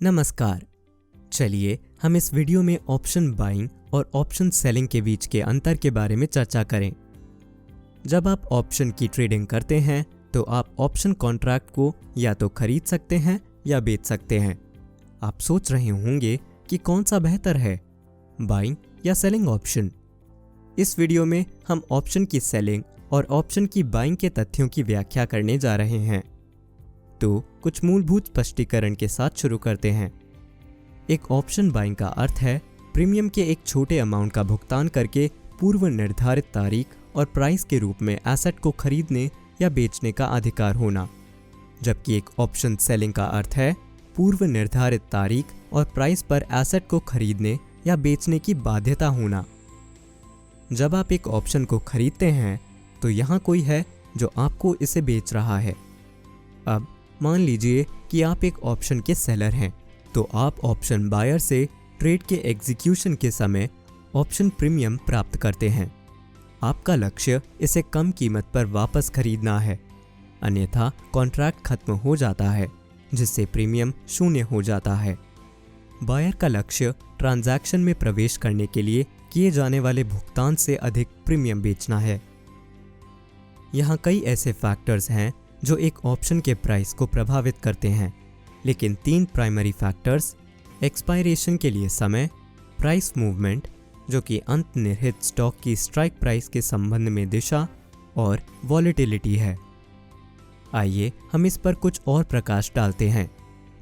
नमस्कार। चलिए हम इस वीडियो में ऑप्शन बाइंग और ऑप्शन सेलिंग के बीच के अंतर के बारे में चर्चा करें। जब आप ऑप्शन की ट्रेडिंग करते हैं तो आप ऑप्शन कॉन्ट्रैक्ट को या तो खरीद सकते हैं या बेच सकते हैं। आप सोच रहे होंगे कि कौन सा बेहतर है, बाइंग या सेलिंग ऑप्शन। इस वीडियो में हम ऑप्शन की सेलिंग और ऑप्शन की बाइंग के तथ्यों की व्याख्या करने जा रहे हैं। तो कुछ मूलभूत स्पष्टीकरण के साथ शुरू करते हैं। एक ऑप्शन बाइंग का अर्थ है प्रीमियम के एक छोटे अमाउंट का भुगतान करके पूर्व निर्धारित तारीख और प्राइस के रूप में एसेट को खरीदने या बेचने का अधिकार होना, जबकि एक ऑप्शन सेलिंग का अर्थ है पूर्व निर्धारित तारीख और प्राइस पर एसेट को खरीदने या बेचने की बाध्यता होना। जब आप एक ऑप्शन को खरीदते हैं तो यहाँ कोई है जो आपको इसे बेच रहा है। अब मान लीजिए कि आप एक ऑप्शन के सेलर हैं, तो आप ऑप्शन बायर से ट्रेड के एग्जीक्यूशन के समय ऑप्शन प्रीमियम प्राप्त करते हैं। आपका लक्ष्य इसे कम कीमत पर वापस खरीदना है, अन्यथा कॉन्ट्रैक्ट खत्म हो जाता है, जिससे प्रीमियम शून्य हो जाता है। बायर का लक्ष्य ट्रांजैक्शन में प्रवेश करने के लिए किए जाने वाले भुगतान से अधिक प्रीमियम बेचना है। यहाँ कई ऐसे फैक्टर्स हैं जो एक ऑप्शन के प्राइस को प्रभावित करते हैं, लेकिन 3 प्राइमरी फैक्टर्स एक्सपायरेशन के लिए समय, प्राइस मूवमेंट जो कि अंतर्निहित स्टॉक की स्ट्राइक प्राइस के संबंध में दिशा, और वॉलेटिलिटी है। आइए हम इस पर कुछ और प्रकाश डालते हैं,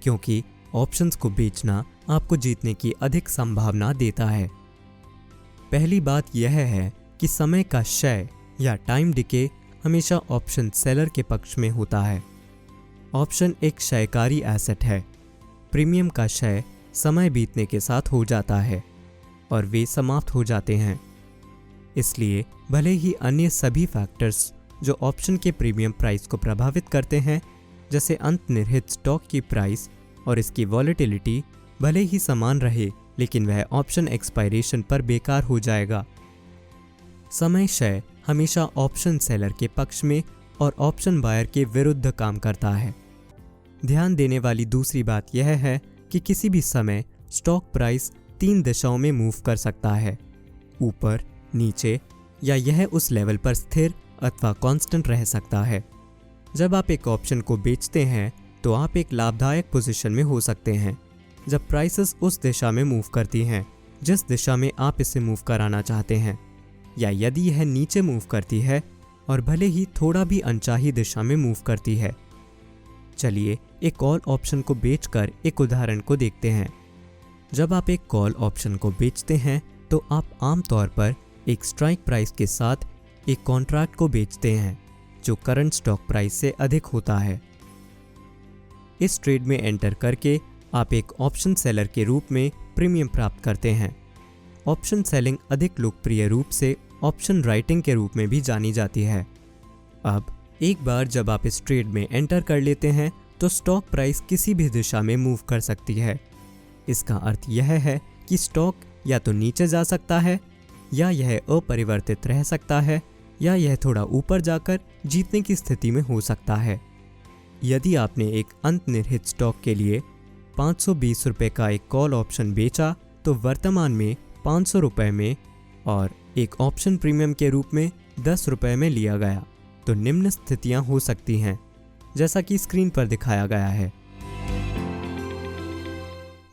क्योंकि ऑप्शंस को बेचना आपको जीतने की अधिक संभावना देता है। पहली बात यह है कि समय का क्षय या टाइम डिके हमेशा ऑप्शन सेलर के पक्ष में होता है। ऑप्शन एक क्षयकारी एसेट है। प्रीमियम का क्षय समय बीतने के साथ हो जाता है और वे समाप्त हो जाते हैं। इसलिए भले ही अन्य सभी फैक्टर्स जो ऑप्शन के प्रीमियम प्राइस को प्रभावित करते हैं, जैसे अंतर्निहित स्टॉक की प्राइस और इसकी वॉलेटिलिटी, भले ही समान रहे, लेकिन वह ऑप्शन एक्सपायरेशन पर बेकार हो जाएगा। समय क्षय हमेशा ऑप्शन सेलर के पक्ष में और ऑप्शन बायर के विरुद्ध काम करता है। ध्यान देने वाली दूसरी बात यह है कि किसी भी समय स्टॉक प्राइस 3 दिशाओं में मूव कर सकता है, ऊपर, नीचे, या यह उस लेवल पर स्थिर अथवा कांस्टेंट रह सकता है। जब आप एक ऑप्शन को बेचते हैं तो आप एक लाभदायक पोजीशन में हो सकते हैं जब प्राइसेस उस दिशा में मूव करती हैं जिस दिशा में आप इसे मूव कराना चाहते हैं, या यदि यह नीचे मूव करती है और भले ही थोड़ा भी अनचाही दिशा में मूव करती है। चलिए एक कॉल ऑप्शन को बेचकर एक उदाहरण को देखते हैं। जब आप एक कॉल ऑप्शन को बेचते हैं तो आप आमतौर पर एक स्ट्राइक प्राइस के साथ एक कॉन्ट्रैक्ट को बेचते हैं जो करंट स्टॉक प्राइस से अधिक होता है। इस ट्रेड में एंटर करके आप एक ऑप्शन सेलर के रूप में प्रीमियम प्राप्त करते हैं। ऑप्शन सेलिंग अधिक लोकप्रिय रूप से ऑप्शन राइटिंग के रूप में भी जानी जाती है। अब एक बार जब आप इस ट्रेड में एंटर कर लेते हैं तो स्टॉक प्राइस किसी भी दिशा में मूव कर सकती है। इसका अर्थ यह है कि स्टॉक या तो नीचे जा सकता है, या यह अपरिवर्तित रह सकता है, या यह थोड़ा ऊपर जाकर जीतने की स्थिति में हो सकता है। यदि आपने एक अंतर्निहित स्टॉक के लिए 520 रुपये का एक कॉल ऑप्शन बेचा तो वर्तमान में 500 रुपये में और एक ऑप्शन प्रीमियम के रूप में 10 रुपये में लिया गया, तो निम्न स्थितियां हो सकती हैं, जैसा कि स्क्रीन पर दिखाया गया है।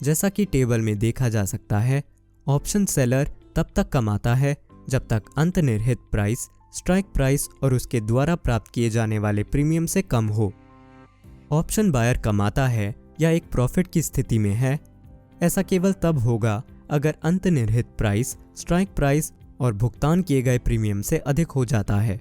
जैसा कि टेबल में देखा जा सकता है, ऑप्शन सेलर तब तक कमाता है जब तक अंतर्निहित प्राइस स्ट्राइक प्राइस और उसके द्वारा प्राप्त किए जाने वाले प्रीमियम से कम हो। ऑप्शन बायर कमाता है या एक प्रॉफिट की स्थिति में है, ऐसा केवल तब होगा अगर अंतर्निहित प्राइस स्ट्राइक प्राइस और भुगतान किए गए प्रीमियम से अधिक हो जाता है।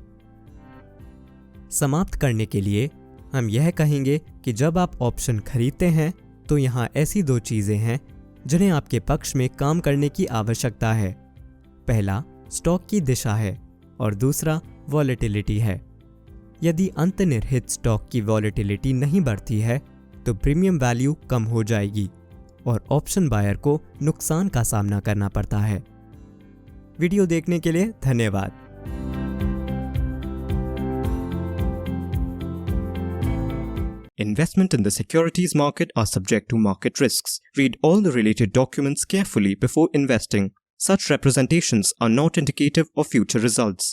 समाप्त करने के लिए हम यह कहेंगे कि जब आप ऑप्शन खरीदते हैं तो यहाँ ऐसी 2 चीज़ें हैं जिन्हें आपके पक्ष में काम करने की आवश्यकता है। पहला स्टॉक की दिशा है और दूसरा वॉलेटिलिटी है। यदि अंतर्निहित स्टॉक की वॉलेटिलिटी नहीं बढ़ती है तो प्रीमियम वैल्यू कम हो जाएगी और ऑप्शन बायर को नुकसान का सामना करना पड़ता है। वीडियो देखने के लिए धन्यवाद। Investment in the securities market are subject to market risks. Read all the related documents carefully before investing. Such representations are not indicative of future results.